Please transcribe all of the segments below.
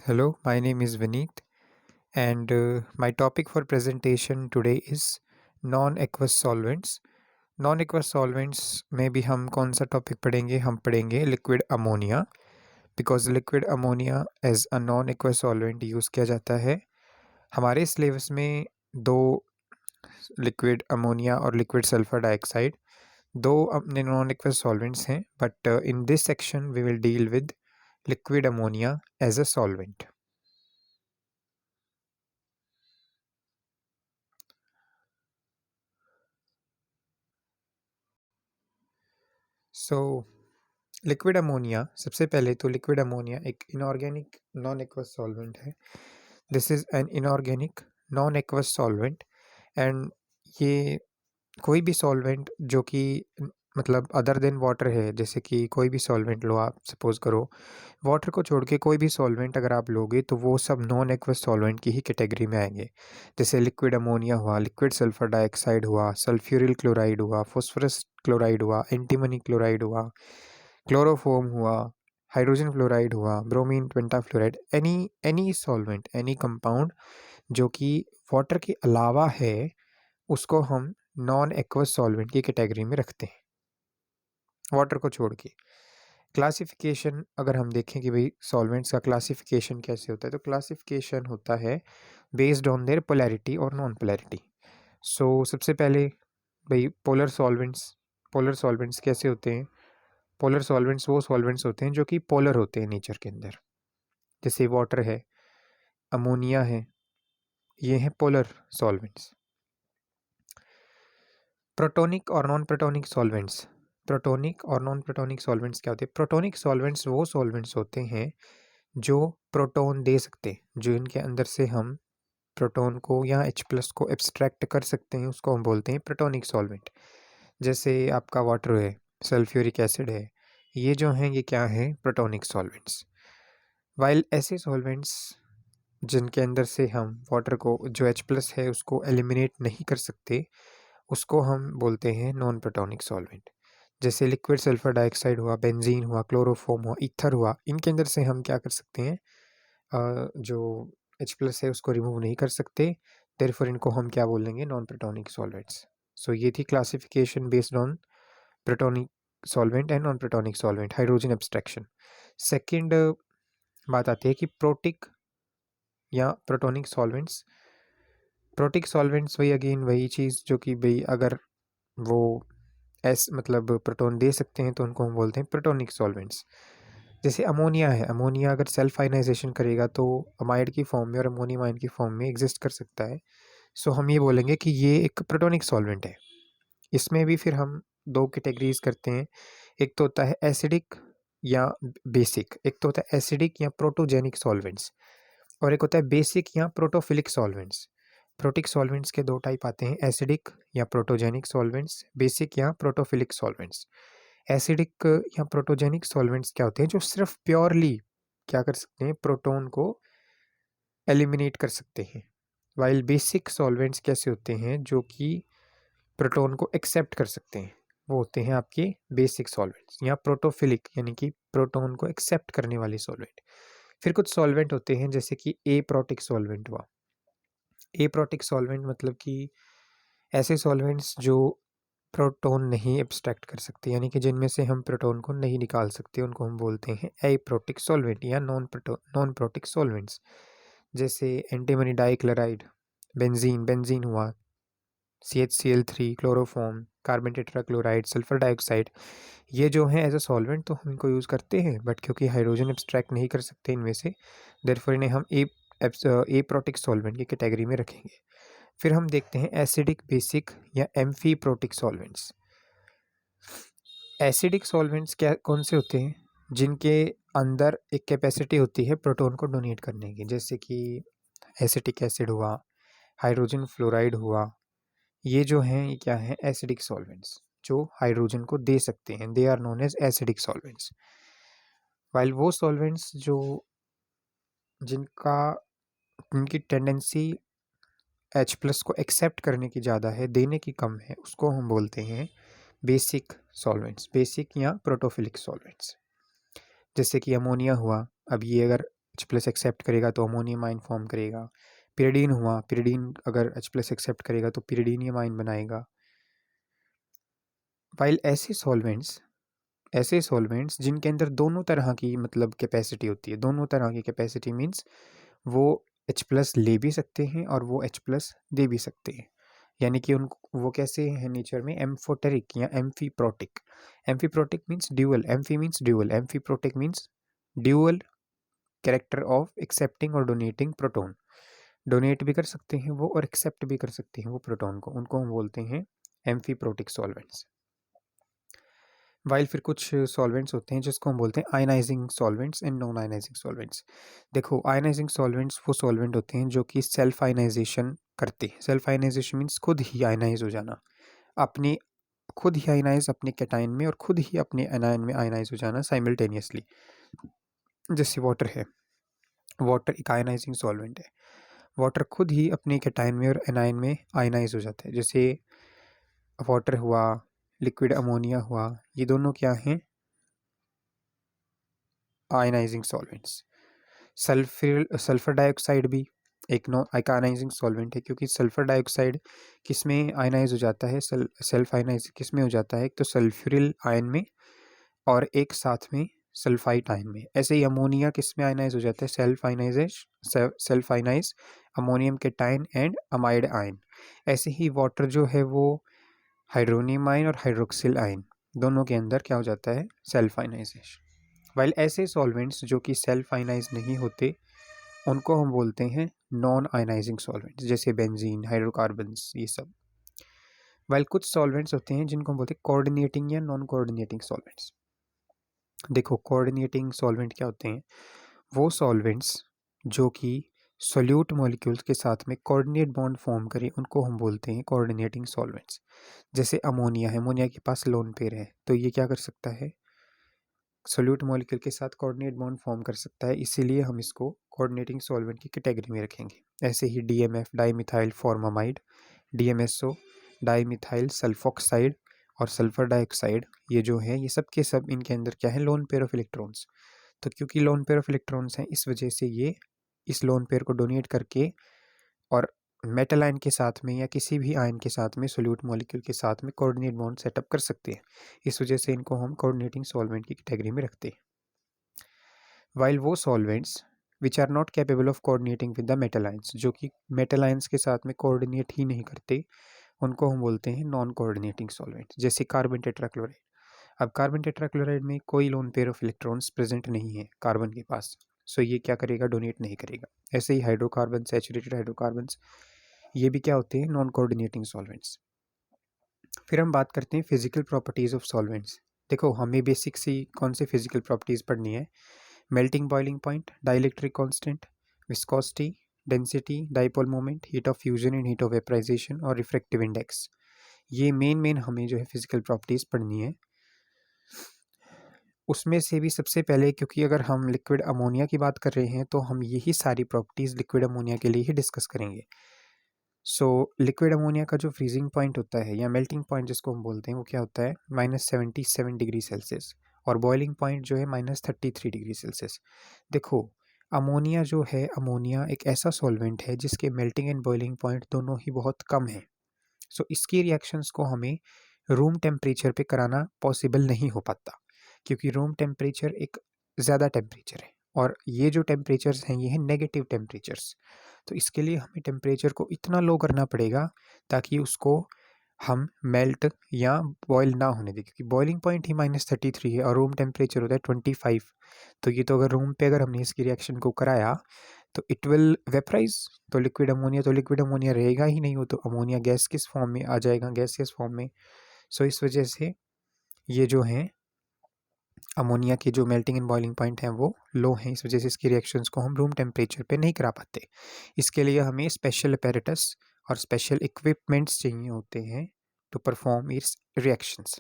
Hello, my name is Vineet, and my topic for presentation today is non-aqueous solvents. Non-aqueous solvents में भी हम कौन सा topic पढ़ेंगे? हम पढ़ेंगे liquid ammonia, because liquid ammonia as a non aqueous solvent use किया जाता है। हमारे सिलेबस में दो लिक्विड अमोनिया और लिक्विड सल्फर डाइऑक्साइड दो अपने नॉन एक्वस सॉल्वेंट्स हैं, but in this section we will deal with liquid ammonia as a solvent. So liquid ammonia, सबसे पहले तो लिक्विड अमोनिया एक इनऑर्गेनिक नॉन एक्वस सॉल्वेंट है। This is an inorganic non aqueous solvent and ये कोई भी solvent जो कि मतलब अदर देन वाटर है, जैसे कि कोई भी सॉल्वेंट लो, आप सपोज़ करो वाटर को छोड़ के कोई भी सॉल्वेंट अगर आप लोगे तो वो सब नॉन एक्वस सॉल्वेंट की ही कैटेगरी में आएंगे। जैसे लिक्विड अमोनिया हुआ, लिक्विड सल्फर डाइऑक्साइड हुआ, सल्फ्यूरिल क्लोराइड हुआ, फॉस्फोरस क्लोराइड हुआ, एंटीमनी क्लोराइड हुआ, क्लोरोफोम हुआ, हाइड्रोजन फ्लोराइड हुआ, bromine pentafluoride, any solvent, any compound जो कि वाटर के अलावा है, उसको हम नॉन एक्वस सॉल्वेंट की कैटेगरी में रखते हैं वाटर को छोड़ के। क्लासिफिकेशन अगर हम देखें कि भाई सॉल्वेंट्स का क्लासिफिकेशन कैसे होता है, तो क्लासिफिकेशन होता है बेस्ड ऑन देयर पोलैरिटी और नॉन पोलैरिटी। सो सबसे पहले भाई पोलर सॉल्वेंट्स कैसे होते हैं? पोलर सॉल्वेंट्स वो सॉल्वेंट्स होते हैं जो कि पोलर होते हैं नेचर के अंदर, जैसे वाटर है, अमोनिया है, ये हैं पोलर सॉल्वेंट्स। प्रोटोनिक और नॉन प्रोटोनिक सॉल्वेंट्स, प्रोटोनिक और नॉन प्रोटोनिक सॉल्वेंट्स क्या होते हैं? प्रोटोनिक सॉल्वेंट्स वो सॉल्वेंट्स होते हैं जो प्रोटोन दे सकते हैं, जो इनके अंदर से हम प्रोटोन को या H प्लस को एब्स्ट्रैक्ट कर सकते हैं, उसको हम बोलते हैं प्रोटोनिक सॉल्वेंट। जैसे आपका वाटर है, सल्फ्यूरिक एसिड है, ये जो हैं ये क्या हैं? Protonic solvents. वाइल ऐसे सॉल्वेंट्स जिनके अंदर से हम वाटर को जो H प्लस है उसको एलिमिनेट नहीं कर सकते, उसको हम बोलते हैं नॉन प्रोटोनिक सॉल्वेंट। जैसे लिक्विड सल्फर डाइऑक्साइड हुआ, बेंजीन हुआ, क्लोरोफोम हुआ, ईथर हुआ, इनके अंदर से हम क्या कर सकते हैं? जो H प्लस है उसको रिमूव नहीं कर सकते, देयरफॉर इनको हम क्या बोलेंगे? Non protonic solvents. सो ये थी classification based on protonic solvent and non protonic solvent, hydrogen abstraction. Second बात आती है कि प्रोटिक या प्रोटोनिक सॉल्वेंट्स। प्रोटिक सॉल्वेंट्स वही अगेन वही चीज़ जो कि भाई अगर वो मतलब प्रोटोन दे सकते हैं तो उनको हम बोलते हैं प्रोटोनिक सॉल्वेंट्स। जैसे अमोनिया है, अमोनिया अगर सेल्फ आयनाइजेशन करेगा तो अमाइड की फॉर्म में और अमोनियम आयन की फॉर्म में एग्जिस्ट कर सकता है। सो हम ये बोलेंगे कि ये एक प्रोटोनिक सॉल्वेंट है। इसमें भी फिर हम दो कैटेगरीज करते हैं, एक तो होता है एसिडिक या बेसिक, एक तो होता है एसिडिक या प्रोटोजेनिक सॉल्वेंट्स, और एक होता है बेसिक या प्रोटोफिलिक सॉल्वेंट्स। प्रोटिक सॉल्वेंट्स के दो टाइप आते हैं, एसिडिक या प्रोटोजेनिक सॉल्वेंट्स, बेसिक या प्रोटोफिलिक सॉल्वेंट्स। एसिडिक या प्रोटोजेनिक सॉल्वेंट्स क्या होते हैं? जो सिर्फ प्योरली क्या कर सकते हैं? प्रोटोन को एलिमिनेट कर सकते हैं। वाइल बेसिक सॉल्वेंट्स कैसे होते हैं? जो कि प्रोटोन को एक्सेप्ट कर सकते हैं, वो होते हैं आपके बेसिक सॉल्वेंट्स। या प्रोटोफिलिक यानी कि प्रोटोन को एक्सेप्ट करने वाले सॉल्वेंट। फिर कुछ सॉल्वेंट होते हैं जैसे कि एप्रोटिक सॉल्वेंट हुआ। एप्रोटिक सॉल्वेंट मतलब कि ऐसे सॉल्वेंट्स जो प्रोटोन नहीं एब्स्ट्रैक्ट कर सकते, यानी कि जिनमें से हम प्रोटोन को नहीं निकाल सकते, उनको हम बोलते हैं एप्रोटिक सॉल्वेंट या नॉन प्रोटिक सॉल्वेंट्स। जैसे एंटीमनी डाइक्लोराइड, बेंजीन हुआ, CHCl3, chloroform, carbon tetrachloride, sulphur dioxide, ये जो हैं एज अ सॉल्वेंट तो हम इनको यूज़ करते हैं, बट क्योंकि हाइड्रोजन एब्स्ट्रैक्ट नहीं कर सकते इनमें से, देयरफॉर इन्हें हम एप्रोटिक सॉल्वेंट की कैटेगरी में रखेंगे। फिर हम देखते हैं एसिडिक, बेसिक या एम्फीप्रोटिक सॉल्वेंट्स। एसिडिक सॉल्वेंट्स क्या कौन से होते हैं? जिनके अंदर एक कैपेसिटी होती है प्रोटोन को डोनेट करने की, जैसे कि एसिटिक एसिड हुआ, हाइड्रोजन फ्लोराइड हुआ, ये जो हैं ये क्या हैं? एसिडिक सॉल्वेंट्स जो हाइड्रोजन को दे सकते हैं, they are known as acidic solvents. While वो सॉल्वेंट्स जो जिनका जिनकी टेंडेंसी H प्लस को एक्सेप्ट करने की ज़्यादा है, देने की कम है, उसको हम बोलते हैं बेसिक सॉल्वेंट्स, बेसिक या प्रोटोफिलिक सॉल्वेंट्स। जैसे कि अमोनिया हुआ, अब ये अगर H+ एक्सेप्ट करेगा तो अमोनियम आयन फॉर्म करेगा। पिरिडीन हुआ, पिरिडीन अगर H+ एक्सेप्ट करेगा तो पिरिडीनियम आयन बनाएगा। वाइल ऐसे सॉल्वेंट्स जिनके अंदर दोनों तरह की मतलब कैपेसिटी होती है, दोनों तरह की कैपेसिटी मीन्स वो H+ ले भी सकते हैं और वो H+ दे भी सकते हैं, यानी कि उनको वो कैसे हैं नेचर में, एम्फोटेरिक या amphiprotic. Amphiprotic means dual, amphi means dual, amphiprotic means dual character of accepting और डोनेटिंग प्रोटॉन। डोनेट भी कर सकते हैं वो और एक्सेप्ट भी कर सकते हैं वो प्रोटॉन को, उनको हम बोलते हैं एम्फीप्रोटिक सॉल्वेंट्स। वाइल फिर कुछ सॉल्वेंट्स होते हैं जिसको हम बोलते हैं ionising solvents and non ionising solvents. देखो आयनाइजिंग सॉल्वेंट्स वो सॉल्वेंट होते हैं जो कि सेल्फ आयनाइजेशन करते हैं। सेल्फ आयनाइजेशन मीन्स खुद ही आयनाइज हो जाना, अपने खुद ही आयनाइज अपने कैटायन में और खुद ही अपने एनायन में आयनाइज हो जाना साइमल्टेनियसली। जैसे वाटर है, वाटर एक आयनाइजिंग सॉल्वेंट है, वाटर खुद ही अपने कैटायन में और एनायन में आयनाइज हो जाता है। जैसे वाटर हुआ, लिक्विड अमोनिया हुआ, ये दोनों क्या हैं, आयनाइजिंग सॉल्वेंट्स। सल्फर डाइऑक्साइड भी एक आयनाइजिंग सॉल्वेंट है, क्योंकि सल्फर डाइऑक्साइड किस में आयनाइज हो जाता है, सेल्फ आयनाइज किस में हो जाता है, एक तो सल्फ्यूरिल आयन में और एक साथ में सल्फाइट आयन में। ऐसे ही अमोनिया किस में आयनाइज हो जाता है, self ionise ammonium cation and amide ion. ऐसे ही वाटर जो है वो हाइड्रोनियम आयन और हाइड्रोक्सिल आयन दोनों के अंदर क्या हो जाता है, सेल्फ आयनाइजेशन। वाइल ऐसे सॉल्वेंट्स जो कि सेल्फ आयनाइज नहीं होते उनको हम बोलते हैं नॉन आयनाइजिंग सॉल्वेंट्स, जैसे बेंजीन, हाइड्रोकार्बन्स, ये सब। वाइल कुछ सॉल्वेंट्स होते हैं जिनको हम बोलते हैं कोऑर्डिनेटिंग या नॉन कोऑर्डिनेटिंग सॉल्वेंट्स। देखो कोऑर्डिनेटिंग सॉल्वेंट क्या होते हैं, वो सॉल्वेंट्स जो कि सोल्यूट मॉलिक्यूल्स के साथ में कोऑर्डिनेट बॉन्ड फॉर्म करें उनको हम बोलते हैं कोऑर्डिनेटिंग सॉल्वेंट्स। जैसे अमोनिया है, अमोनिया के पास लोन पेयर है तो ये क्या कर सकता है, सोल्यूट मॉलिक्यूल के साथ कोऑर्डिनेट बॉन्ड फॉर्म कर सकता है, इसीलिए हम इसको कोऑर्डिनेटिंग सॉल्वेंट की कैटेगरी में रखेंगे। ऐसे ही DMF dimethyl formamide, DMSO dimethyl sulphoxide और सल्फर डाइऑक्साइड, ये जो है ये सब के सब इनके अंदर क्या है, लोन पेयर ऑफ इलेक्ट्रॉन्स। तो क्योंकि लोन पेयर ऑफ इलेक्ट्रॉन्स हैं इस वजह से ये इस लोन पेयर को डोनेट करके और मेटल आयन के साथ में या किसी भी आयन के साथ में सोल्यूट मॉलिक्यूल के साथ में कोऑर्डिनेट बॉन्ड सेटअप कर सकते हैं। इस वजह से इनको हम कोऑर्डिनेटिंग सॉल्वेंट की कैटेगरी में रखते हैं। वाइल वो solvents which are not capable of coordinating with the metal ions, जो कि मेटल आयंस के साथ में कोऑर्डिनेट ही नहीं करते, उनको हम बोलते हैं नॉन कोऑर्डिनेटिंग सॉल्वेंट्स। जैसे कार्बन टेट्राक्लोराइड। अब कार्बन टेट्राक्लोराइड में कोई loan pair of electrons present नहीं है कार्बन के पास, सो ये क्या करेगा, डोनेट नहीं करेगा। ऐसे ही हाइड्रोकार्बन, सैचुरेटेड हाइड्रोकार्बन्स, ये भी क्या होते हैं, नॉन कोऑर्डिनेटिंग सॉल्वेंट्स। फिर हम बात करते हैं फिजिकल प्रॉपर्टीज़ ऑफ सॉल्वेंट्स। देखो हमें बेसिक सी कौन से फिजिकल प्रॉपर्टीज़ पढ़नी है, melting boiling point, dielectric constant, viscosity, density, dipole moment, heat of fusion and heat of vaporisation और रिफ्रैक्टिव इंडेक्स। ये मेन हमें जो है फिजिकल प्रॉपर्टीज़ पढ़नी है। उसमें से भी सबसे पहले, क्योंकि अगर हम लिक्विड अमोनिया की बात कर रहे हैं तो हम यही सारी प्रॉपर्टीज़ लिक्विड अमोनिया के लिए ही डिस्कस करेंगे। सो लिक्विड अमोनिया का जो फ्रीजिंग पॉइंट होता है या मेल्टिंग पॉइंट जिसको हम बोलते हैं वो क्या होता है, -77 डिग्री सेल्सियस, और बॉइलिंग पॉइंट जो है -33 डिग्री सेल्सियस। देखो अमोनिया जो है, अमोनिया एक ऐसा सॉल्वेंट है जिसके मेल्टिंग एंड बॉइलिंग पॉइंट दोनों ही बहुत कम है। सो इसकी रिएक्शंस को हमें रूम टेम्परेचर पे कराना पॉसिबल नहीं हो पाता, क्योंकि रूम टेम्परेचर एक ज़्यादा टेम्परेचर है और ये जो टेम्परेचर्स हैं ये हैं नेगेटिव टेम्परेचर्स। तो इसके लिए हमें टेम्परेचर को इतना लो करना पड़ेगा ताकि उसको हम मेल्ट या बॉयल ना होने दें, क्योंकि बॉइलिंग पॉइंट ही -33 है और रूम टेम्परेचर होता है 25। तो ये तो अगर रूम पे अगर हमने इसकी रिएक्शन को कराया तो इट विल वेपराइज, तो लिक्विड अमोनिया रहेगा ही नहीं, वो तो अमोनिया गैस किस फॉर्म में आ जाएगा, गैसियस फॉर्म में। सो इस वजह से ये जो हैं अमोनिया के जो मेल्टिंग एंड बॉइलिंग पॉइंट हैं वो लो हैं, इस वजह से इसकी रिएक्शंस को हम रूम टेम्परेचर पे नहीं करा पाते। इसके लिए हमें स्पेशल अपैरेटस और स्पेशल इक्विपमेंट्स चाहिए होते हैं टू परफॉर्म इस रिएक्शंस।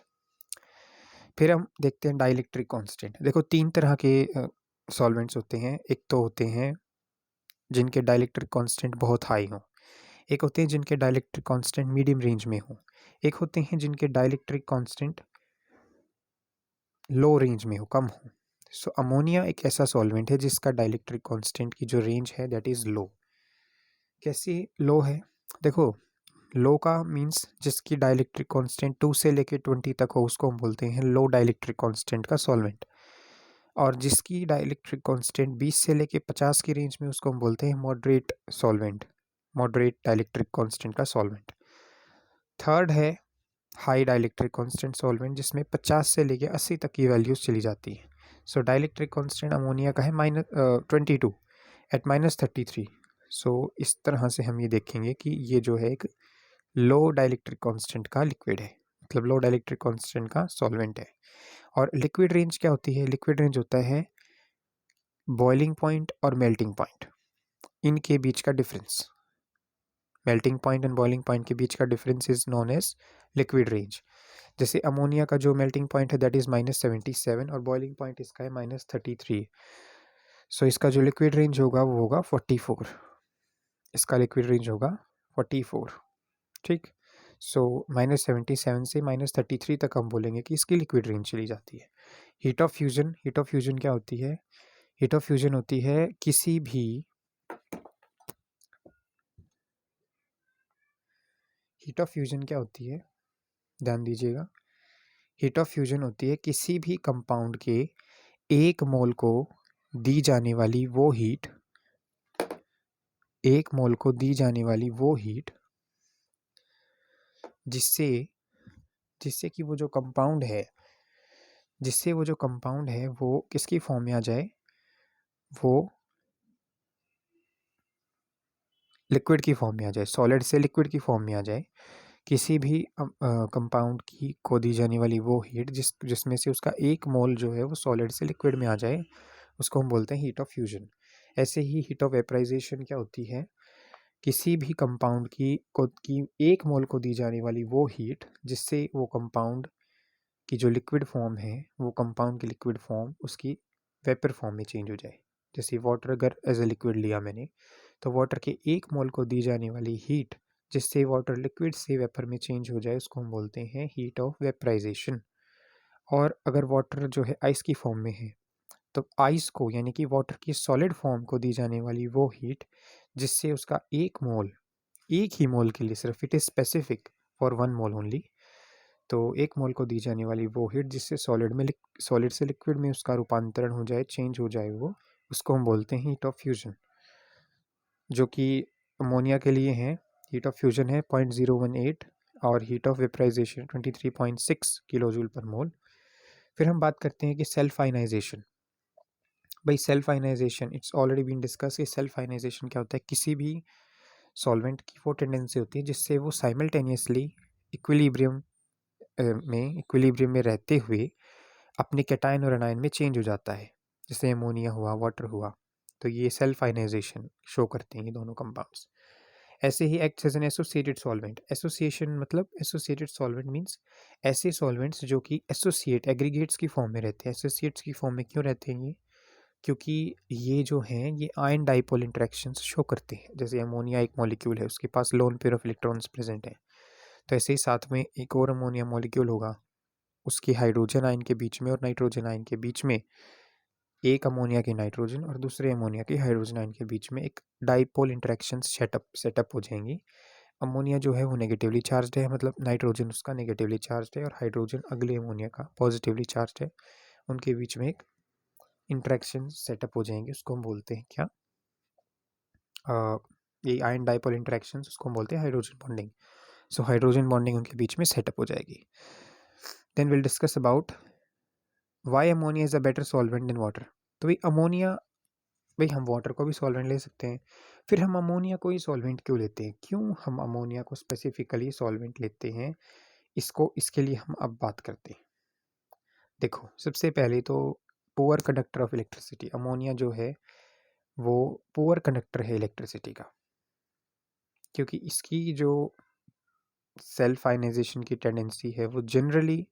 फिर हम देखते हैं डाइलेक्ट्रिक कांस्टेंट। देखो 3 तरह के सॉल्वेंट्स होते हैं, एक तो होते हैं जिनके डाइलेक्ट्रिक कांस्टेंट बहुत हाई हो, एक होते हैं जिनके डाइलेक्ट्रिक कांस्टेंट मीडियम रेंज में हो, एक होते हैं जिनके डाइलेक्ट्रिक कांस्टेंट लो रेंज में हो, कम हो। सो अमोनिया एक ऐसा सॉल्वेंट है जिसका डाइलेक्ट्रिक कांस्टेंट की जो रेंज है दैट इज़ लो। कैसी लो है? देखो, लो का मीन्स जिसकी डाइलेक्ट्रिक कांस्टेंट 2 से लेके 20 तक हो उसको हम बोलते हैं लो डाइलेक्ट्रिक कांस्टेंट का सॉल्वेंट, और जिसकी डाइलेक्ट्रिक कांस्टेंट 20 से लेके 50 की रेंज में उसको हम बोलते हैं moderate solvent, moderate dielectric constant का सॉल्वेंट। थर्ड है हाई डाइलेक्ट्रिक कांस्टेंट सॉल्वेंट जिसमें 50 से लेके 80 तक की वैल्यूज चली जाती है। सो डाइलेक्ट्रिक कांस्टेंट अमोनिया का है -22 एट -33। सो इस तरह से हम ये देखेंगे कि ये जो है एक लो डाइलेक्ट्रिक कांस्टेंट का लिक्विड है, मतलब लो डाइलेक्ट्रिक कांस्टेंट का सॉल्वेंट है। और लिक्विड रेंज क्या होती है? लिक्विड रेंज होता है बॉइलिंग पॉइंट और मेल्टिंग पॉइंट, इनके बीच का difference. Melting point and boiling point के बीच का difference is known as liquid range. जैसे अमोनिया का जो मेल्टिंग पॉइंट है दैट इज -77 और बॉइलिंग पॉइंट इसका है -33। सो इसका जो लिक्विड रेंज होगा वो होगा 44, इसका लिक्विड रेंज होगा 44। ठीक, सो -77 से -33 तक हम बोलेंगे कि इसकी लिक्विड रेंज चली जाती है। Heat of fusion, heat of fusion क्या होती है? हीट ऑफ फ्यूजन होती है किसी भी हीट ऑफ फ्यूजन क्या होती है, ध्यान दीजिएगा। हीट ऑफ फ्यूजन होती है किसी भी कंपाउंड के एक मोल को दी जाने वाली वो हीट, एक मोल को दी जाने वाली वो हीट जिससे जिससे कि वो जो कंपाउंड है, जिससे वो जो कंपाउंड है वो किसकी फॉर्म में आ जाए, वो लिक्विड की फॉर्म में आ जाए, सॉलिड से लिक्विड की फॉर्म में आ जाए। किसी भी कंपाउंड की को दी जाने वाली वो हीट जिसमें से उसका एक मोल जो है वो सॉलिड से लिक्विड में आ जाए, उसको हम बोलते हैं हीट ऑफ फ्यूजन। ऐसे ही हीट ऑफ वेपराइजेशन क्या होती है? किसी भी कंपाउंड की एक मोल को दी जाने वाली वो हीट जिससे वो कंपाउंड की जो लिक्विड फॉर्म है, वो कंपाउंड की लिक्विड फॉर्म उसकी वेपर फॉर्म में चेंज हो जाए। जैसे वाटर अगर एज ए लिक्विड लिया मैंने, तो वाटर के एक मोल को दी जाने वाली हीट जिससे वाटर लिक्विड से वेपर में चेंज हो जाए उसको हम बोलते हैं हीट ऑफ वेपराइजेशन। और अगर वाटर जो है आइस की फॉर्म में है, तो आइस को यानी कि वाटर की सॉलिड फॉर्म को दी जाने वाली वो हीट जिससे उसका एक मोल, एक ही मोल के लिए सिर्फ, it is specific for one mole only, तो एक मोल को दी जाने वाली वो हीट जिससे सॉलिड से लिक्विड में उसका रूपांतरण हो जाए, चेंज हो जाए वो, उसको हम बोलते हैं हीट ऑफ फ्यूजन। जो कि अमोनिया के लिए है, हीट ऑफ फ्यूजन है 0.018 और heat of vaporization 23.6 kilo joule per mole. फिर हम बात करते हैं कि सेल्फ आयनाइजेशन। भाई self ionization it's already been discuss कि सेल्फ आयनाइजेशन क्या होता है? किसी भी सॉल्वेंट की वो टेंडेंसी होती है जिससे वो साइमल्टेनियसली इक्विलिब्रियम में रहते हुए अपने कैटायन और एनायन में चेंज हो जाता है, जैसे अमोनिया हुआ, वाटर हुआ। तो ये सेल्फ आयनाइजेशन शो करते हैं ये दोनों कंपाउंड्स। ऐसे ही acts as an associated solvent. Association मतलब एसोसिएटेड सॉल्वेंट मींस ऐसे सॉल्वेंट्स जो कि एसोसिएट एग्रीगेट्स की फॉर्म में रहते हैं। एसोसिएट्स की फॉर्म में क्यों रहते हैं ये? क्योंकि ये जो हैं ये आयन डाइपोल इंटरेक्शंस शो करते हैं। जैसे अमोनिया एक मॉलिक्यूल है, उसके पास lone pair of electrons present है, तो ऐसे ही साथ में एक और अमोनिया मॉलिक्यूल होगा, उसकी हाइड्रोजन आयन के बीच में और नाइट्रोजन आयन के बीच में, एक अमोनिया की नाइट्रोजन और दूसरे अमोनिया की हाइड्रोजन आयन के बीच में एक डाइपोल इंटरेक्शन सेटअप हो जाएंगी। अमोनिया जो है वो नेगेटिवली चार्ज्ड है, मतलब नाइट्रोजन उसका नेगेटिवली चार्ज्ड है और हाइड्रोजन अगले अमोनिया का पॉजिटिवली चार्ज्ड है। उनके बीच में एक इंटरेक्शन सेटअप हो जाएंगे, उसको हम बोलते हैं क्या? ये आयन डाइपोल इंटरेक्शंस, उसको हम बोलते हैं hydrogen bonding. So hydrogen bonding उनके बीच में सेटअप हो जाएगी। Then will discuss about why ammonia is a better solvent than water. तो भाई अमोनिया, भाई हम वाटर को भी सॉल्वेंट ले सकते हैं, फिर हम अमोनिया को ही सॉल्वेंट क्यों लेते हैं? क्यों हम अमोनिया को स्पेसिफिकली सॉल्वेंट लेते हैं? इसके लिए हम अब बात करते हैं। देखो, सबसे पहले तो poor conductor of electricity, ammonia जो है वो पुअर कंडक्टर है इलेक्ट्रिसिटी का, क्योंकि इसकी जो सेल्फ आयनाइजेशन की टेंडेंसी है वो जनरली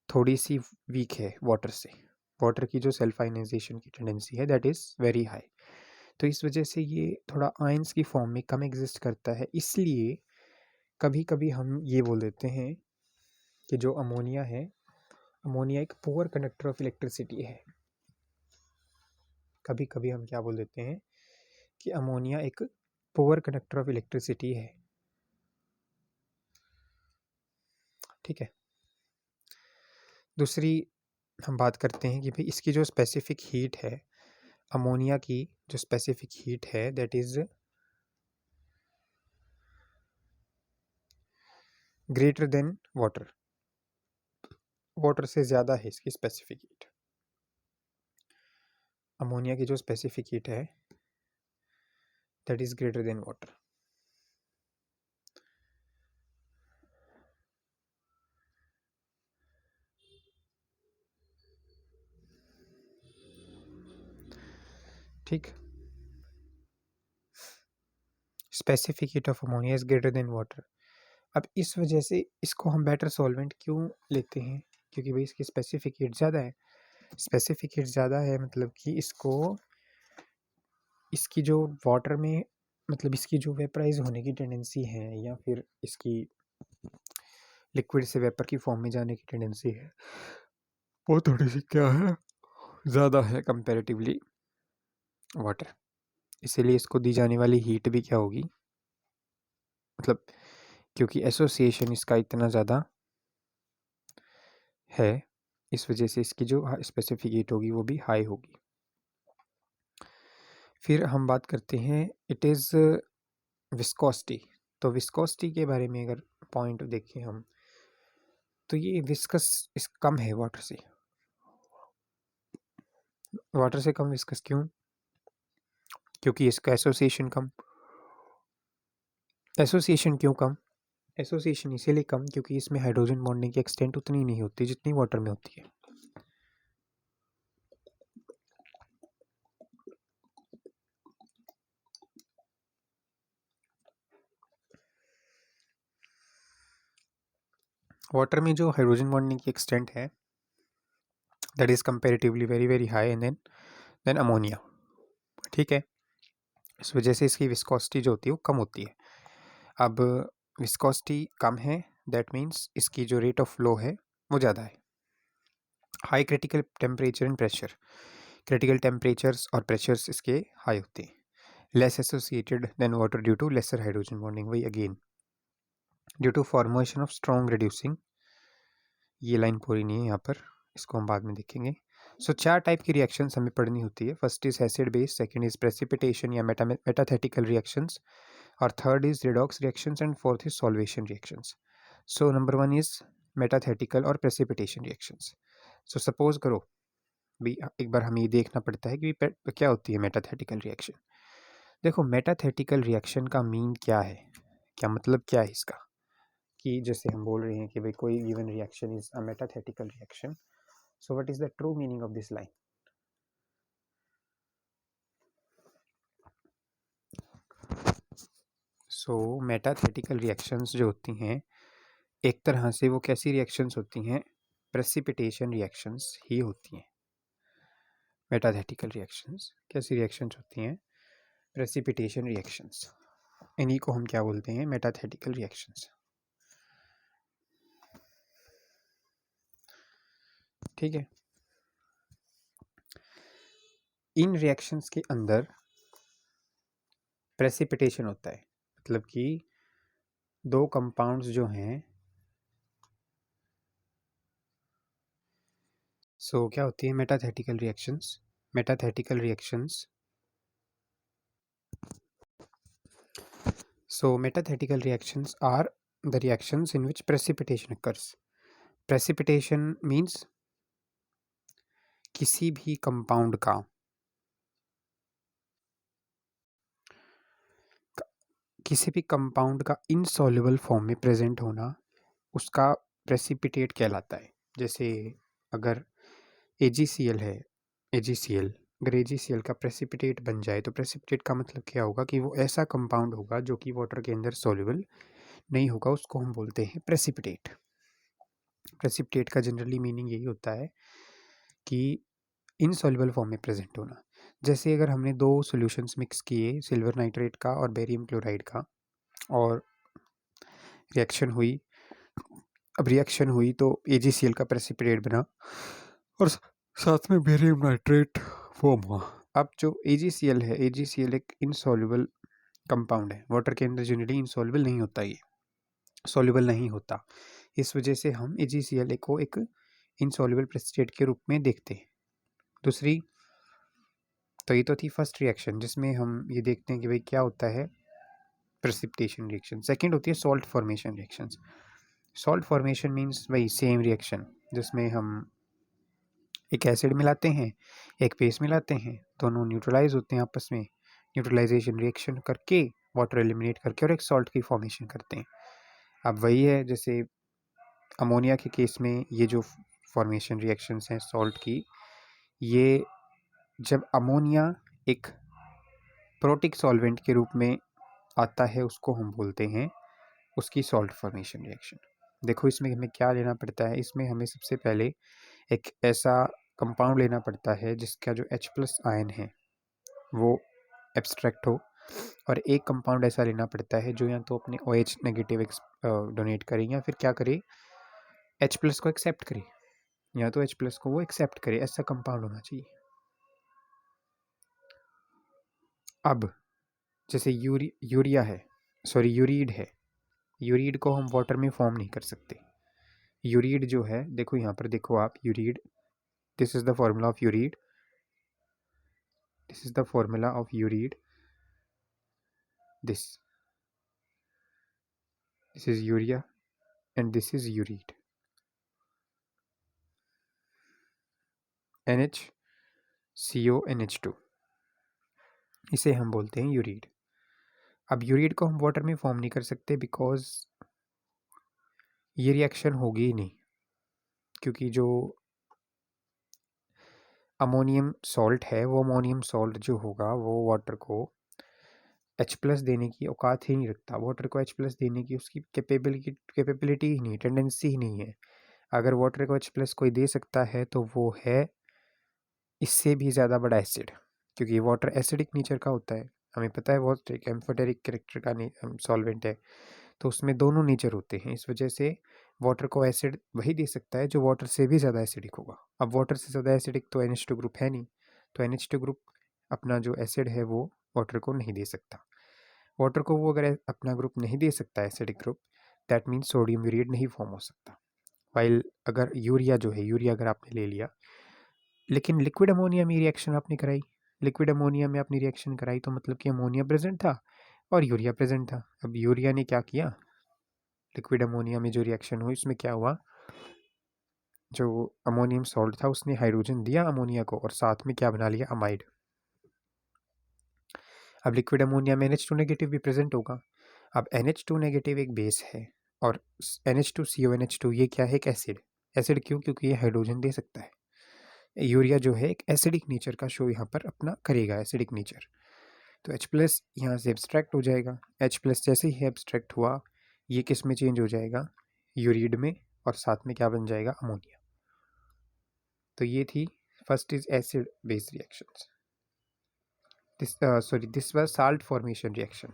थोड़ी सी वीक है वाटर से। वाटर की जो सेल्फ आयनाइजेशन की टेंडेंसी है दैट इज़ वेरी हाई, तो इस वजह से ये थोड़ा आयंस की फॉर्म में कम एग्जिस्ट करता है। इसलिए कभी कभी हम ये बोल देते हैं कि जो अमोनिया है, अमोनिया एक पुअर कंडक्टर ऑफ इलेक्ट्रिसिटी है। कभी कभी हम क्या बोल देते हैं कि अमोनिया एक पुअर कंडक्टर ऑफ इलेक्ट्रिसिटी है। ठीक है, दूसरी हम बात करते हैं कि भाई इसकी जो स्पेसिफिक हीट है, अमोनिया की जो स्पेसिफिक हीट है that is greater than water, water से ज़्यादा है इसकी स्पेसिफिक हीट। अमोनिया की जो स्पेसिफिक हीट है that is greater than water. ठीक, specific heat of ammonia is greater than water. अब इस वजह से इसको हम बेटर सॉल्वेंट क्यों लेते हैं, क्योंकि भाई इसकी स्पेसिफिक हीट ज़्यादा है। स्पेसिफिक हीट ज़्यादा है मतलब कि इसको, इसकी जो वाटर में, मतलब इसकी जो वेपराइज होने की टेंडेंसी है या फिर इसकी लिक्विड से वेपर की फॉर्म में जाने की टेंडेंसी है वो थोड़ी सी क्या है, ज़्यादा है कंपैरेटिवली वाटर। इसीलिए इसको दी जाने वाली हीट भी क्या होगी, मतलब क्योंकि एसोसिएशन इसका इतना ज़्यादा है, इस वजह से इसकी जो स्पेसिफिक हीट होगी वो भी हाई होगी। फिर हम बात करते हैं इट इज़ विस्कोसिटी। तो विस्कोसिटी के बारे में अगर पॉइंट देखें हम, तो ये विस्कस इस कम है वाटर से, वाटर से कम विस्कस। क्यों? क्योंकि इसका एसोसिएशन कम। एसोसिएशन क्यों कम? एसोसिएशन इसीलिए कम क्योंकि इसमें हाइड्रोजन बॉन्डिंग की एक्सटेंट उतनी नहीं होती जितनी वाटर में होती है। वाटर में जो हाइड्रोजन बॉन्डिंग की एक्सटेंट है that is comparatively very very high and then ammonia. ठीक है, इस वजह से इसकी विस्कोसिटी जो होती है वो कम होती है। अब विस्कोसिटी कम है दैट मीन्स इसकी जो रेट ऑफ फ्लो है वो ज़्यादा है। High critical temperature and pressure, critical temperatures और प्रेशर्स इसके हाई होते हैं। Less associated than water due to lesser hydrogen bonding, वही again due to formation of strong reducing. ये लाइन पूरी नहीं है यहाँ पर, इसको हम बाद में देखेंगे। सो 4 टाइप की रिएक्शंस हमें पढ़नी होती है। First is acid base, second is precipitation या मेटाथेटिकल रिएक्शंस, और third is redox reactions, and fourth is solvation reactions. So number 1 is metathetical और प्रेसिपिटेशन रिएक्शंस। सो सपोज करो भी, एक बार हमें ये देखना पड़ता है कि क्या होती है मेटाथेटिकल रिएक्शन। देखो मेटाथेटिकल रिएक्शन का मीन क्या है, क्या मतलब क्या है इसका, कि जैसे हम बोल रहे हैं कि भाई कोई given reaction is a metathetical reaction, so what is the true meaning of this line. So metathetical reactions जो होती हैं एक तरह से वो कैसी रिएक्शंस होती हैं, प्रेसिपिटेशन रिएक्शंस ही होती हैं। मेटाथेटिकल रिएक्शंस कैसी रिएक्शंस होती हैं, प्रेसिपिटेशन रिएक्शंस, इन्हीं को हम क्या बोलते हैं, मेटाथेटिकल रिएक्शंस। ठीक है, इन रिएक्शंस के अंदर प्रेसिपिटेशन होता है, मतलब कि दो कंपाउंड्स जो हैं, सो क्या होती है metathetical reactions. Metathetical reactions, so metathetical reactions are the reactions in which precipitation occurs। Precipitation means किसी भी कंपाउंड का, किसी भी कंपाउंड का इनसॉल्युबल फॉर्म में प्रेजेंट होना उसका प्रेसिपिटेट कहलाता है। जैसे अगर AgCl है, AgCl, अगर AgCl का प्रेसिपिटेट बन जाए तो प्रेसिपिटेट का मतलब क्या होगा कि वो ऐसा कंपाउंड होगा जो कि वाटर के अंदर सॉल्युबल नहीं होगा, उसको हम बोलते हैं प्रेसिपिटेट। प्रेसिपिटेट का जनरली मीनिंग यही होता है कि इनसॉल्युबल फॉर्म में प्रेजेंट होना। जैसे अगर हमने दो सॉल्यूशंस मिक्स किए, सिल्वर नाइट्रेट का और बेरियम क्लोराइड का, और रिएक्शन हुई, अब रिएक्शन हुई तो AgCl का प्रेसिपिटेट बना और साथ में बेरियम नाइट्रेट फॉर्म हुआ। अब जो AgCl है, AgCl एक इनसॉल्युबल कंपाउंड है, वाटर के अंदर जनरली इनसॉल्युबल नहीं होता, ये सॉल्युबल नहीं होता। इस वजह से हम AgCl को एक इनसॉल्युबल प्रेसिपिटेट के रूप में देखते हैं। दूसरी, तो ये तो थी फर्स्ट रिएक्शन जिसमें हम ये देखते हैं कि भाई क्या होता है, प्रेसिपिटेशन रिएक्शन। सेकंड होती है salt formation reactions. Salt formation means वही सेम रिएक्शन जिसमें हम एक एसिड मिलाते हैं, एक बेस मिलाते हैं, दोनों न्यूट्रलाइज होते हैं आपस में, न्यूट्रलाइजेशन रिएक्शन करके वाटर एलिमिनेट करके और एक सॉल्ट की फॉर्मेशन करते हैं। अब वही है जैसे अमोनिया के केस में ये जो फॉर्मेशन रिएक्शंस हैं सॉल्ट की, ये जब अमोनिया एक प्रोटिक सॉल्वेंट के रूप में आता है उसको हम बोलते हैं उसकी सॉल्ट फॉर्मेशन रिएक्शन। देखो इसमें हमें क्या लेना पड़ता है, इसमें हमें सबसे पहले एक ऐसा कंपाउंड लेना पड़ता है जिसका जो H+ आयन है वो एब्स्ट्रैक्ट हो, और एक कंपाउंड ऐसा लेना पड़ता है जो या तो अपने OH नेगेटिव डोनेट करे या फिर क्या करे, H+ को एक्सेप्ट करे, या तो H+ को वो एक्सेप्ट करे, ऐसा कंपाउंड होना चाहिए। अब जैसे यूरिया है, सॉरी यूरिड है, यूरिड को हम वाटर में फॉर्म नहीं कर सकते। यूरिड जो है, देखो यहाँ पर देखो आप, urea, this is the formula of urea, this is the formula of urea, this is urea and this is urid, NHCONH2, इसे हम बोलते हैं यूरिड। अब यूरिड को हम वाटर में फॉर्म नहीं कर सकते बिकॉज ये रिएक्शन होगी ही नहीं, क्योंकि जो अमोनियम सॉल्ट है वो अमोनियम सॉल्ट जो होगा वो वाटर को H+ देने की औकात ही नहीं रखता, वाटर को H+ देने की उसकी कैपेबिलिटी ही नहीं, टेंडेंसी ही नहीं है। अगर वाटर को H+ कोई दे सकता है तो वो है इससे भी ज़्यादा बड़ा एसिड, क्योंकि वाटर एसिडिक नेचर का होता है, हमें पता है, बहुत एक एम्फोटेरिक कैरेक्टर का सॉल्वेंट है, तो उसमें दोनों नेचर होते हैं। इस वजह से वाटर को एसिड वही दे सकता है जो वाटर से भी ज़्यादा एसिडिक होगा। अब वाटर से ज़्यादा एसिडिक तो NH2 ग्रुप है नहीं, तो NH2 ग्रुप अपना जो एसिड है वो वाटर को नहीं दे सकता। वाटर को वो अगर अपना ग्रुप नहीं दे सकता acidic group, that means sodium urate नहीं फॉर्म हो सकता। वाइल अगर यूरिया जो है, यूरिया अगर आपने ले लिया, लेकिन लिक्विड अमोनिया में रिएक्शन आपने कराई, लिक्विड अमोनिया में आपने रिएक्शन कराई तो मतलब कि अमोनिया प्रेजेंट था और यूरिया प्रेजेंट था। अब यूरिया ने क्या किया, लिक्विड अमोनिया में जो रिएक्शन हुई उसमें क्या हुआ, जो अमोनियम सॉल्ट था उसने हाइड्रोजन दिया अमोनिया को और साथ में क्या बना लिया, अमाइड। अब लिक्विड अमोनिया में NH2 नेगेटिव भी प्रेजेंट होगा। अब NH2 नेगेटिव एक बेस है और NH2CONH2 ये क्या है, एक एसिड। एसिड क्यों, क्योंकि ये हाइड्रोजन दे सकता है। यूरिया जो है एक एसिडिक नेचर का शो यहाँ पर अपना करेगा, एसिडिक नेचर, तो H+ यहाँ से एब्स्ट्रैक्ट हो जाएगा। H+ जैसे ही एब्स्ट्रैक्ट हुआ ये किस में चेंज हो जाएगा, यूरिड में, और साथ में क्या बन जाएगा, अमोनिया। तो ये थी first is acid base reactions, this was salt formation reaction.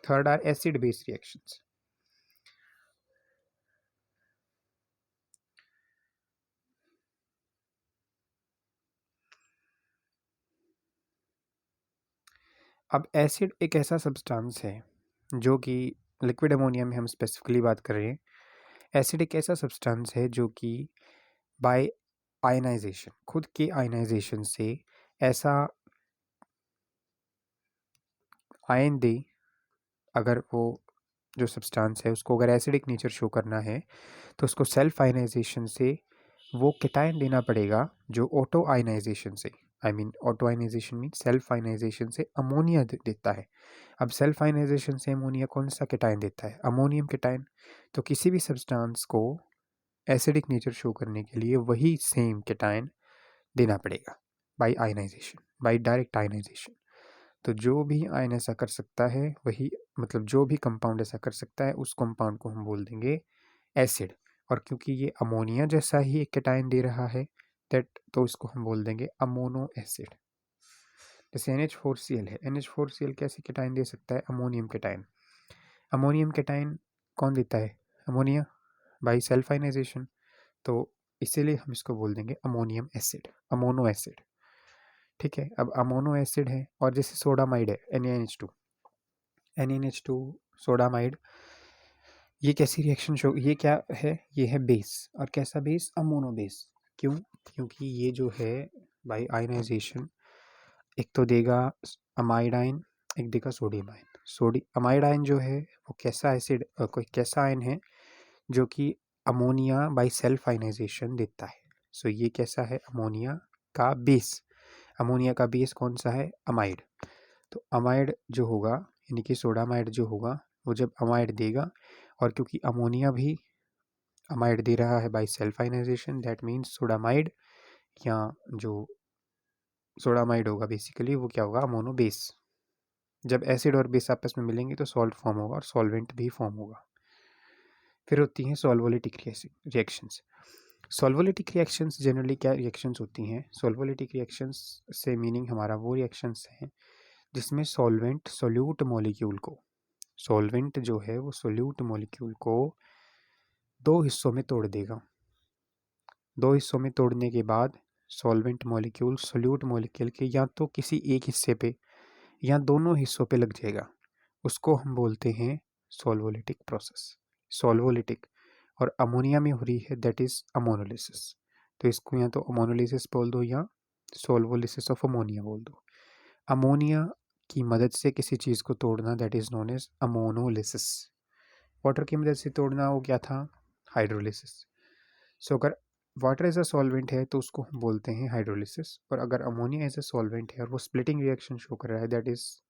Third are acid base reactions. अब एसिड एक ऐसा सब्सटेंस है जो कि लिक्विड अमोनिया में हम स्पेसिफिकली बात कर रहे हैं। एसिड एक ऐसा सब्सटेंस है जो कि बाय आयनाइजेशन, खुद के आयनाइजेशन से ऐसा आयन दे, अगर वो जो सब्सटेंस है उसको अगर एसिडिक नेचर शो करना है तो उसको सेल्फ आयनाइजेशन से वो केटायन देना पड़ेगा जो ऑटो आयनाइजेशन से, auto ionisation mean self ionisation से अमोनिया देता है। अब सेल्फ आयनाइजेशन से अमोनिया कौन सा केटायन देता है, अमोनियम केटायन। तो किसी भी सब्सटेंस को एसिडिक नेचर शो करने के लिए वही सेम केटायन देना पड़ेगा by ionisation, by direct ionisation. तो जो भी आयन ऐसा कर सकता है वही, मतलब जो भी कंपाउंड ऐसा कर सकता है उस कंपाउंड को हम बोल देंगे एसिड। और क्योंकि ये अमोनिया जैसा ही एक केटायन दे रहा है दैट, तो इसको हम बोल देंगे अमोनो एसिड। जैसे NH4Cl है, NH4Cl कैसे केटायन दे सकता है, अमोनियम केटायन। अमोनियम केटायन कौन देता है, अमोनिया, बाई सेल्फ आयनाइजेशन। तो इसीलिए हम इसको बोल देंगे अमोनियम एसिड, अमोनो एसिड। ठीक है। अब अमोनो एसिड है और जैसे सोडामाइड है NaNH2 सोडामाइड, ये कैसी रिएक्शन शो, ये क्या है, ये है बेस। और कैसा बेस, अमोनो बेस। क्यों? क्योंकि ये जो है बाई आयनाइजेशन एक तो देगा अमाइड आयन, एक देगा सोडियम आयन। अमाइड आयन जो है वो कैसा एसिड, कोई कैसा आयन है जो कि अमोनिया बाई सेल्फ आयनाइजेशन देता है। सो ये कैसा है, अमोनिया का बेस। अमोनिया का बेस कौन सा है, अमाइड। तो अमाइड जो होगा यानी कि सोडामाइड जो होगा वो जब अमाइड देगा, और क्योंकि अमोनिया भी अमाइड दे रहा है by self ionisation, that means sodamide या जो सोडामाइड होगा बेसिकली वो क्या होगा, अमोनो बेस। जब एसिड और बेस आपस में मिलेंगे तो सॉल्ट फॉर्म होगा और सॉल्वेंट भी फॉर्म होगा। फिर होती हैं सॉल्वोलिटिक रिएक्शंस। सॉल्वोलिटिक रिएक्शंस जनरली क्या रिएक्शंस होती हैं, सॉल्वोलिटिक रिएक्शंस से मीनिंग हमारा वो रिएक्शंस हैं जिसमें सॉल्वेंट सोल्यूट मॉलिक्यूल को, सॉल्वेंट जो है वो सोल्यूट मॉलिक्यूल को दो हिस्सों में तोड़ देगा। दो हिस्सों में तोड़ने के बाद सॉल्वेंट मॉलिक्यूल सोल्यूट मॉलिक्यूल के या तो किसी एक हिस्से पे या दोनों हिस्सों पे लग जाएगा, उसको हम बोलते हैं सॉल्वोलिटिक प्रोसेस। सॉल्वोलिटिक और अमोनिया में हो रही है दैट इज अमोनोलिसिस। तो इसको या तो अमोनोलिसिस बोल दो या सॉल्वोलिसिस ऑफ अमोनिया बोल दो। अमोनिया की मदद से किसी चीज़ को तोड़ना that is known as ammonolysis. Water की मदद से तोड़ना वो क्या था, हाइड्रोलिसिस। सो अगर वाटर एज अ सॉल्वेंट है तो उसको हम बोलते हैं हाइड्रोलिसिस, और अगर अमोनिया एज अ सॉल्वेंट है और वो स्प्लिटिंग रिएक्शन शो कर रहा है दैट इज,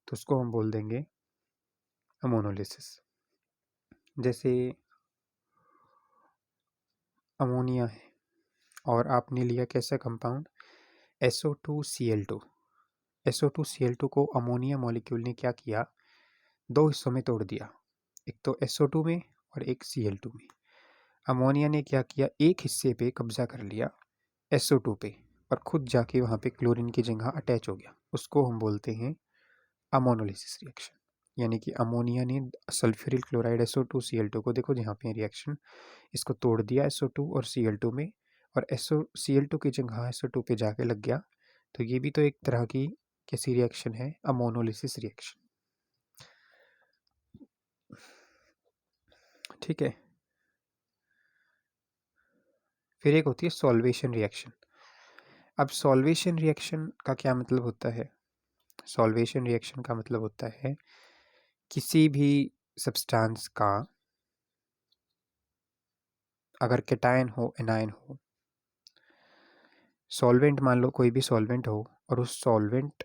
तो उसको हम बोल देंगे अमोनोलिसिस। जैसे अमोनिया है और आपने लिया कैसा कंपाउंड, SO2Cl2। SO2Cl2 को अमोनिया मॉलिक्यूल ने क्या किया, दो हिस्सों में तोड़ दिया, एक तो SO2 में और एक Cl2 में। अमोनिया ने क्या किया, एक हिस्से पे कब्जा कर लिया SO2 पे और खुद जाके वहाँ पे क्लोरीन की जगह अटैच हो गया, उसको हम बोलते हैं अमोनोलिसिस रिएक्शन। यानी कि अमोनिया ने सल्फ्यूरिल क्लोराइड SO2Cl2 को, देखो यहाँ पे रिएक्शन, इसको तोड़ दिया SO2 और Cl2 में, और Cl2 की जगह SO2 पे जाके लग गया। तो ये भी तो एक तरह की कैसी रिएक्शन है, अमोनोलिसिस रिएक्शन। ठीक है। फिर एक होती है सॉल्वेशन रिएक्शन। अब सॉल्वेशन रिएक्शन का क्या मतलब होता है, सॉल्वेशन रिएक्शन का मतलब होता है किसी भी सब्सटेंस का अगर कैटायन हो एनायन हो, सॉल्वेंट मान लो कोई भी सॉल्वेंट हो, और उस सॉल्वेंट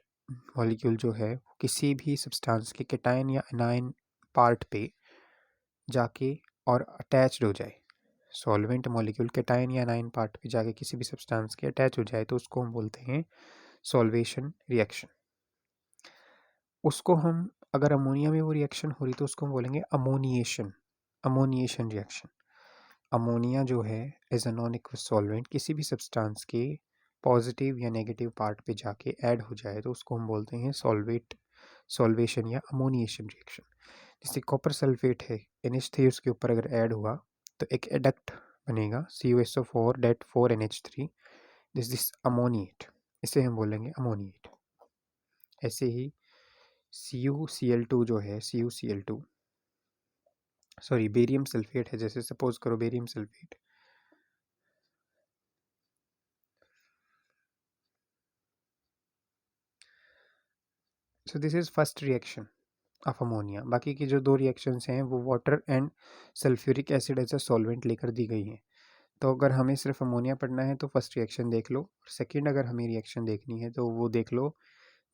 मॉलिक्यूल जो है किसी भी सब्सटेंस के कैटायन या एनायन पार्ट पे जाके और अटैच्ड हो जाए, सॉल्वेंट मॉलिक्यूल कैटायन या एनायन पार्ट पे जाके किसी भी सब्सटेंस के अटैच हो जाए तो उसको हम बोलते हैं सॉल्वेशन रिएक्शन। उसको हम, अगर अमोनिया में वो रिएक्शन हो रही तो उसको हम बोलेंगे अमोनिएशन, अमोनिएशन रिएक्शन। अमोनिया जो है as a non aqueous solvent किसी भी सब्सटेंस के पॉजिटिव या नेगेटिव पार्ट पे जाके ऐड हो जाए तो उसको हम बोलते हैं सॉल्वेशन या अमोनिएशन रिएक्शन। जैसे कॉपर सल्फेट है, NH3 उसके ऊपर अगर ऐड हुआ तो एक एडक्ट बनेगा CuSO4 डेट 4NH3, दिस अमोनिएट, इसे हम बोलेंगे अमोनिएट। ऐसे ही CuCl2 जो है, CuCl2 सॉरी बेरियम सल्फेट है, जैसे सपोज करो barium sulphate, so this is first reaction of ammonia. बाकी की जो दो रिएक्शंस हैं वो water and sulphuric acid as a solvent लेकर दी गई हैं। तो अगर हमें सिर्फ अमोनिया पढ़ना है तो फर्स्ट रिएक्शन देख लो, और सेकेंड अगर हमें रिएक्शन देखनी है तो वो देख लो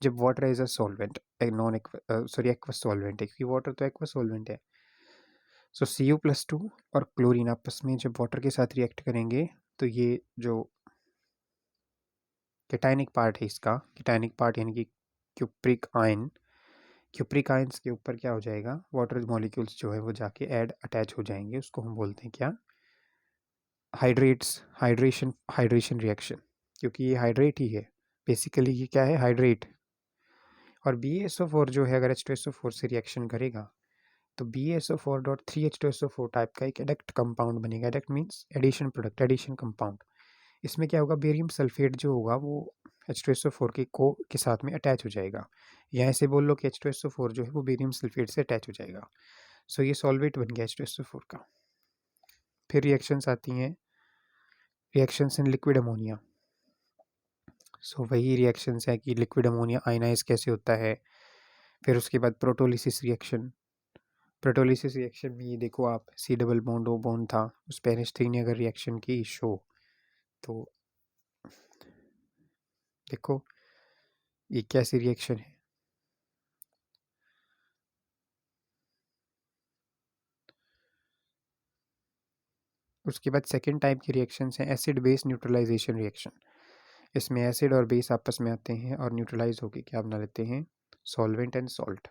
जब water as a solvent, non sorry aqueous solvent है, क्योंकि वाटर तो एक्वस सॉल्वेंट है। सो Cu+2 और क्लोरीन आपस में जब वाटर के साथ रिएक्ट करेंगे तो ये जो कैटायनिक पार्ट है इसका, कैटायनिक पार्ट यानी कि क्यूप्रिक आयन, क्यूप्रिक आयंस के ऊपर क्या हो जाएगा, वाटर मॉलिक्यूल्स जो है वो जाके अटैच हो जाएंगे, उसको हम बोलते हैं क्या, हाइड्रेशन रिएक्शन। क्योंकि ये हाइड्रेट ही है, बेसिकली ये क्या है, हाइड्रेट। और BaSO4 जो है अगर H2SO4 से रिएक्शन करेगा तो BaSO4.3H2SO4 टाइप का एक एडक्ट कंपाउंड बनेगा। Adduct means addition product, addition compound. इसमें क्या होगा, बेरियम सल्फेट जो होगा वो H2SO4 के साथ में अटैच हो जाएगा, या ऐसे बोल लो कि H2SO4 जो है वो बेरियम सल्फेट से अटैच हो जाएगा। सो ये सॉल्वेट बन गया H2SO4 का। फिर रिएक्शंस आती हैं, रिएक्शंस इन लिक्विड अमोनिया। सो वही रिएक्शंस है कि लिक्विड अमोनिया आयनाइज कैसे होता है। फिर उसके बाद प्रोटोलिसिस रिएक्शन। प्रोटोलिसिस रिएक्शन में ये देखो आप, C double bond O bond था, उस पर NH3 ने अगर रिएक्शन की शो, तो देखो ये कैसी रिएक्शन है। उसके बाद सेकेंड टाइप की रिएक्शंस हैं एसिड बेस न्यूट्रलाइजेशन रिएक्शन। इसमें एसिड और बेस आपस में आते हैं और न्यूट्रलाइज होकर क्या बना लेते हैं, सॉल्वेंट एंड सॉल्ट।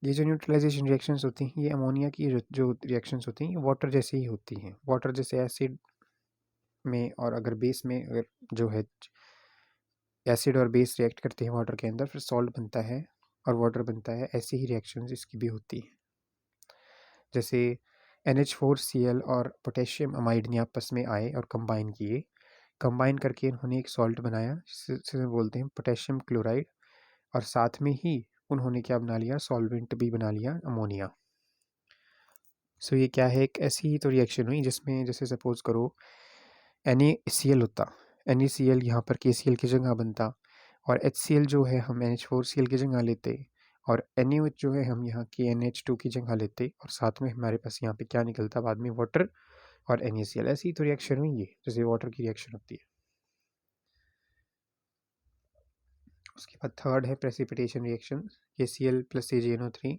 ये जो न्यूट्रलाइजेशन रिएक्शंस होती हैं, ये अमोनिया की जो रिएक्शंस होती हैं ये वाटर जैसे ही होती हैं। वाटर जैसे एसिड में और अगर बेस में अगर जो है एसिड और बेस रिएक्ट करते हैं वाटर के अंदर, फिर सॉल्ट बनता है और वाटर बनता है, ऐसी ही रिएक्शंस इसकी भी होती है। जैसे NH4Cl और पोटेशियम अमाइड ने आपस में आए और कंबाइन किए, कंबाइन करके इन्होंने एक सॉल्ट बनाया जिसे बोलते हैं पोटेशियम क्लोराइड, और साथ में ही उन्होंने क्या बना लिया, सॉल्वेंट भी बना लिया, अमोनिया। सो ये क्या है, एक ऐसी ही तो रिएक्शन हुई जिसमें जैसे सपोज करो NaCl होता, NaCl यहाँ पर KCl की जगह बनता, और HCl जो है हम NH4Cl की जगह लेते, और NaOH जो है हम यहाँ KNH2 की जगह लेते, और साथ में हमारे पास यहाँ पे क्या निकलता बाद में, वाटर और NaCl। ऐसी ही तो रिएक्शन हुई है जैसे वाटर की रिएक्शन होती है। उसके बाद थर्ड है precipitation reaction. KCl plus AgNO3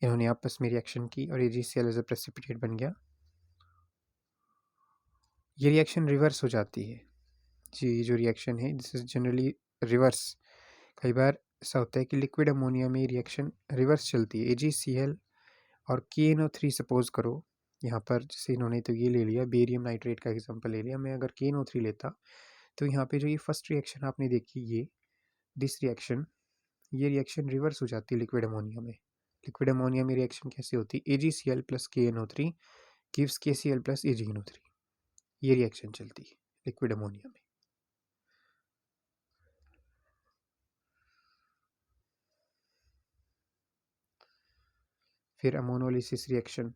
इन्होंने आपस में रिएक्शन की और AgCl एज अ प्रेसिपिटेट बन गया। ये रिएक्शन रिवर्स हो जाती है जी, जो रिएक्शन है दिस इज जनरली रिवर्स। कई बार ऐसा होता है कि लिक्विड अमोनिया में रिएक्शन रिवर्स चलती है, AgCl और KNO3 सपोज करो यहाँ पर, जैसे इन्होंने तो ये ले लिया, बेरियम नाइट्रेट का एग्जांपल ले लिया, मैं अगर KNO3 लेता तो यहाँ पे जो ये फर्स्ट रिएक्शन आपने देखी, ये दिस रिएक्शन, ये रिएक्शन रिवर्स हो जाती है लिक्विड अमोनिया में। लिक्विड अमोनिया में रिएक्शन कैसे होती है, AgCl plus KNO3 gives KCl plus AgNO3, ये रिएक्शन चलती है लिक्विड अमोनिया में। फिर अमोनोलिसिस रिएक्शन।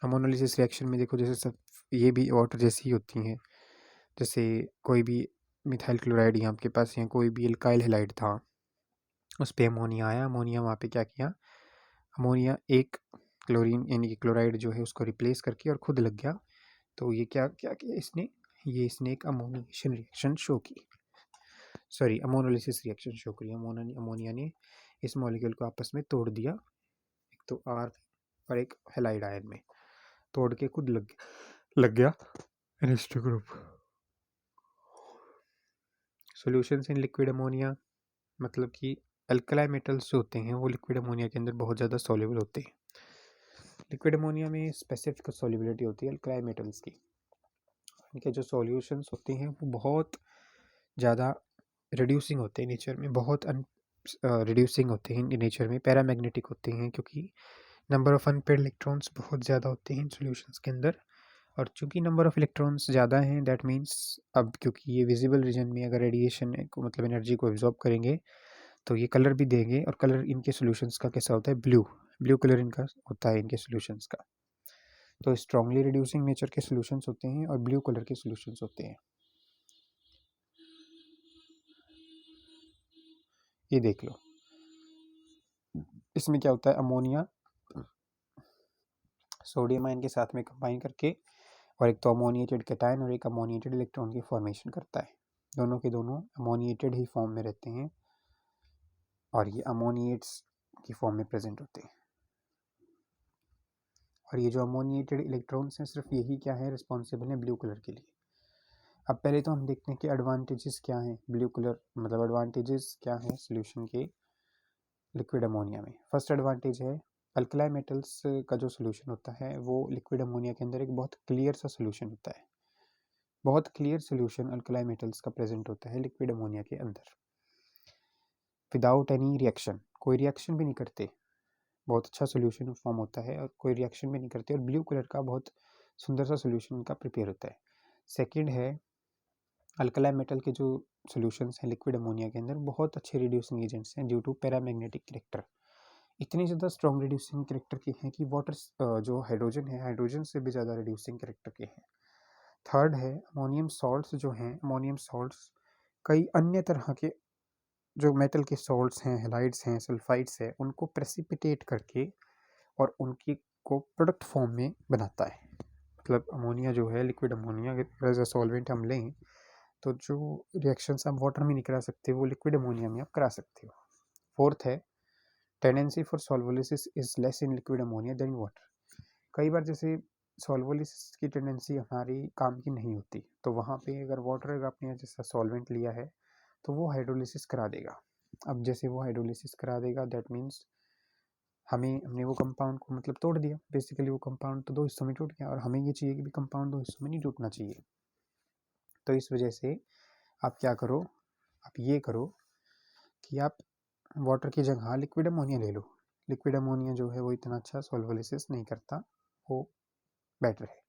अमोनोलिसिस रिएक्शन में देखो जैसे सब ये भी वाटर जैसी ही होती हैं, जैसे कोई भी मिथाइल क्लोराइड यहाँ आपके पास, यहाँ कोई भी एल्काइल हैलाइड था, उस पर अमोनिया आया, अमोनिया वहाँ पे क्या किया, अमोनिया एक क्लोरीन यानी कि क्लोराइड जो है उसको रिप्लेस करके और खुद लग गया, तो ये क्या क्या किया इसने, ये इसने एक अमोनिएशन रिएक्शन शो की, सॉरी अमोनोलिसिस रिएक्शन शो करी। अमोनिया ने इस मॉलिक्यूल को आपस में तोड़ दिया, एक तो R और एक हैलाइड आयन में तोड़ के खुद लग गया NH2 ग्रुप। सॉल्यूशंस इन लिक्विड अमोनिया, मतलब कि अल्कलाई मेटल्स जो होते हैं वो लिक्विड अमोनिया के अंदर बहुत ज़्यादा सॉल्युबल होते हैं। लिक्विड अमोनिया में स्पेसिफिक सॉल्युबिलिटी होती है अल्कलाई मेटल्स की, इनके जो सॉल्यूशंस होते हैं वो बहुत ज़्यादा रिड्यूसिंग होते हैं नेचर में, बहुत रिड्यूसिंग होते हैं नेचर में, पैरामैग्नेटिक होते हैं, क्योंकि नंबर ऑफ अनपेयर्ड इलेक्ट्रॉन्स बहुत ज़्यादा होते हैं इन सॉल्यूशंस के अंदर। और चूंकि नंबर ऑफ इलेक्ट्रॉन्स ज़्यादा हैं, दैट मीन्स अब क्योंकि ये विजिबल रीजन में अगर रेडिएशन को मतलब एनर्जी को एब्जॉर्ब करेंगे तो ये कलर भी देंगे, और कलर इनके सॉल्यूशंस का कैसा होता है, ब्लू, ब्लू कलर इनका होता है इनके सॉल्यूशंस का। तो स्ट्रांगली रिड्यूसिंग नेचर के सॉल्यूशंस होते हैं और ब्लू कलर के सॉल्यूशंस होते हैं। ये देख लो, इसमें क्या होता है, अमोनिया सोडियम आयन के साथ में कंबाइन करके, और एक तो अमोनिएटेड कैटायन और एक अमोनिएटेड इलेक्ट्रॉन की फॉर्मेशन करता है, दोनों के दोनों अमोनिएटेड ही फॉर्म में रहते हैं और ये अमोनिएट्स की फॉर्म में प्रेजेंट होते हैं। और ये जो अमोनिएटेड इलेक्ट्रॉन्स हैं सिर्फ यही क्या है, रिस्पॉन्सिबल है ब्लू कलर के लिए। अब पहले तो हम देखते हैं कि एडवांटेजेस क्या हैं ब्लू कलर, मतलब एडवांटेजेस क्या हैं सॉल्यूशन के लिक्विड अमोनिया में। फर्स्ट एडवांटेज है अल्कलाई मेटल्स का जो सॉल्यूशन होता है वो लिक्विड अमोनिया के अंदर एक बहुत क्लियर सा सॉल्यूशन होता है, बहुत क्लियर सॉल्यूशन अल्कलाई मेटल्स का प्रेजेंट होता है लिक्विड अमोनिया के अंदर, विदाउट एनी रिएक्शन, कोई रिएक्शन भी नहीं करते, बहुत अच्छा सोल्यूशन फॉर्म होता है और कोई रिएक्शन भी नहीं करते, और ब्लू कलर का बहुत सुंदर सा सोल्यूशन उनका प्रिपेयर होता है। सेकंड है अल्कलाई मेटल के जो सॉल्यूशंस हैं लिक्विड अमोनिया के अंदर बहुत अच्छे रिड्यूसिंग एजेंट्स हैं ड्यू टू पैरामैग्नेटिक करेक्टर। इतनी ज़्यादा स्ट्रॉन्ग रिड्यूसिंग करेक्टर के हैं कि वाटर जो हाइड्रोजन है हाइड्रोजन से भी ज़्यादा रिड्यूसिंग करेक्टर के हैं। थर्ड है अमोनियम सॉल्ट्स जो हैं, अमोनियम सॉल्ट्स कई अन्य तरह के जो मेटल के सॉल्ट्स हैं, हैलाइड्स हैं, सल्फाइड्स हैं, उनको प्रेसिपिटेट करके और उनकी को प्रोडक्ट फॉर्म में बनाता है। मतलब अमोनिया जो है liquid ammonia as a solvent हम लें तो जो रिएक्शंस आप वाटर में नहीं करा सकते वो लिक्विड अमोनिया में आप करा सकते हो। फोर्थ है tendency for solvolysis is less in liquid ammonia than water. कई बार जैसे सॉल्वोलिसिस की टेंडेंसी हमारी काम की नहीं होती, तो वहाँ पे अगर वाटर अगर आपने जैसा सॉल्वेंट लिया है तो वो हाइड्रोलिसिस करा देगा। अब जैसे वो हाइड्रोलिसिस करा देगा दैट मीन्स हमने वो कंपाउंड को मतलब तोड़ दिया, बेसिकली वो कंपाउंड तो दो हिस्सों में टूट गया, और हमें ये चाहिए कि भी कंपाउंड दो हिस्सों में नहीं टूटना चाहिए। तो इस वजह से आप क्या करो, आप ये करो कि आप वाटर की जगह लिक्विड अमोनिया ले लो। लिक्विड अमोनिया जो है वो इतना अच्छा सॉल्वोलिसिस नहीं करता, वो बेटर है।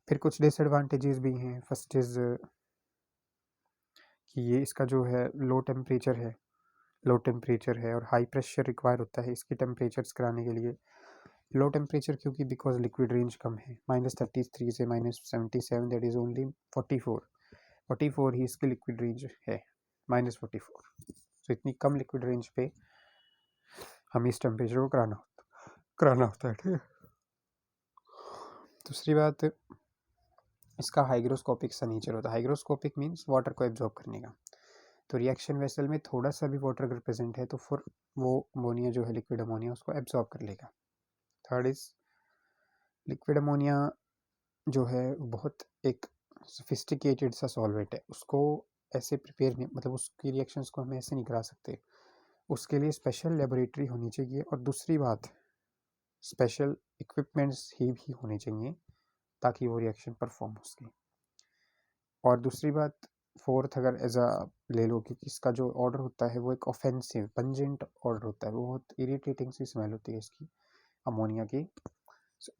फिर कुछ डिसएडवांटेजेस भी हैं। फर्स्ट इज़ कि ये इसका जो है लो टेम्परेचर है और हाई प्रेशर रिक्वायर होता है इसकी टेम्परेचर्स कराने के लिए। लो टेम्परेचर क्योंकि बिकॉज लिक्विड रेंज कम है, -33 से -77, दैट इज़ ओनली 44 ही इसकी लिक्विड रेंज है, -44। तो इतनी कम लिक्विड रेंज पे हमें इस टेम्परेचर को कराना होता है, ठीक है। दूसरी बात, इसका हाइग्रोस्कोपिक सा नेचर होता है। हाइग्रोस्कोपिक मीन्स वाटर को एब्जॉर्ब करने का। तो रिएक्शन वेसल में थोड़ा सा भी वाटर अगर प्रेजेंट है तो फिर वो अमोनिया जो है लिक्विड अमोनिया उसको एब्जॉर्ब कर लेगा। थर्ड इज लिक्विड अमोनिया जो है बहुत एक सोफिस्टिकेटेड सा सॉल्वेंट है, उसको ऐसे प्रिपेयर नहीं, मतलब उसकी रिएक्शंस को हम ऐसे नहीं करा सकते, उसके लिए स्पेशल लेबोरेटरी होनी चाहिए, और दूसरी बात स्पेशल इक्विपमेंट्स ही भी होने चाहिए ताकि वो रिएक्शन परफॉर्म हो सके। और दूसरी बात फोर्थ अगर एज अ ले लो, क्योंकि इसका जो ऑर्डर होता है वो एक ऑफेंसिव पंजेंट ऑर्डर होता है, वो बहुत इरिटेटिंग सी स्मेल होती है इसकी अमोनिया की।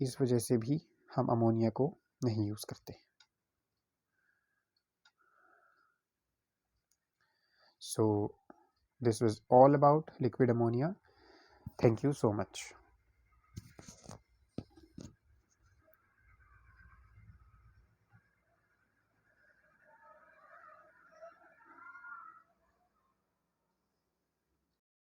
इस वजह से भी हम अमोनिया को नहीं यूज़ करते। So this was all about liquid ammonia. Thank you so much.